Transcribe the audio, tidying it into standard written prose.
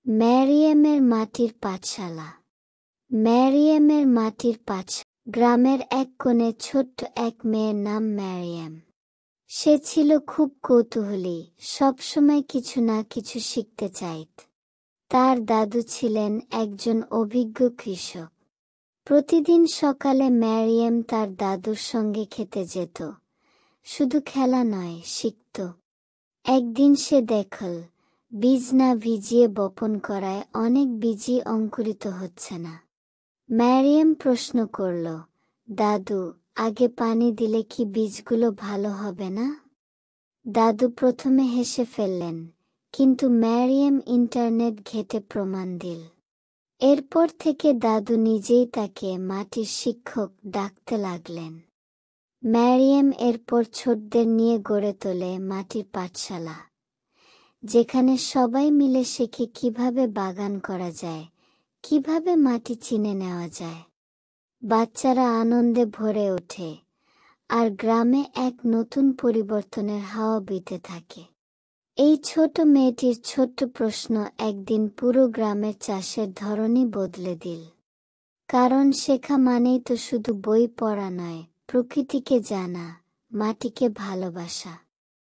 ম্যারিয়ামের মাটির পাঠশালা। ম্যারিয়ামের মাটির পাঠশালা। গ্রামের এক কোণে ছোট্ট এক মেয়ের নাম ম্যারিয়াম। সে ছিল খুব কৌতূহলী, সবসময় কিছু না কিছু শিখতে চাইত। তার দাদু ছিলেন একজন অভিজ্ঞ কৃষক। প্রতিদিন সকালে ম্যারিয়াম তার দাদুর সঙ্গে খেতে যেত। শুধু খেলা নয়, শিখত। একদিন সে দেখল, বীজ না ভিজিয়ে বপন করায় অনেক বীজই অঙ্কুরিত হচ্ছে না। ম্যারিয়াম প্রশ্ন করল, দাদু, আগে পানি দিলে কি বীজগুলো ভালো হবে না? দাদু প্রথমে হেসে ফেললেন, কিন্তু ম্যারিয়াম ইন্টারনেট ঘেঁটে প্রমাণ দিল। এরপর থেকে দাদু নিজেই তাকে মাটির শিক্ষক ডাকতে লাগলেন। ম্যারিয়াম এরপর ছোটদের নিয়ে গড়ে তোলে মাটির পাঠশালা, যেখানে সবাই মিলে শেখে কিভাবে বাগান করা যায়, কিভাবে মাটি চিনে নেওয়া যায়। বাচ্চারা আনন্দে ভরে ওঠে, আর গ্রামে এক নতুন পরিবর্তনের হাওয়া বইতে থাকে। এই ছোট মেয়েটির ছোট্ট প্রশ্ন একদিন পুরো গ্রামের চাষের ধরনই বদলে দিল। কারণ শেখা মানেই তো শুধু বই পড়া নয়, প্রকৃতিকে জানা, মাটিকে ভালোবাসা।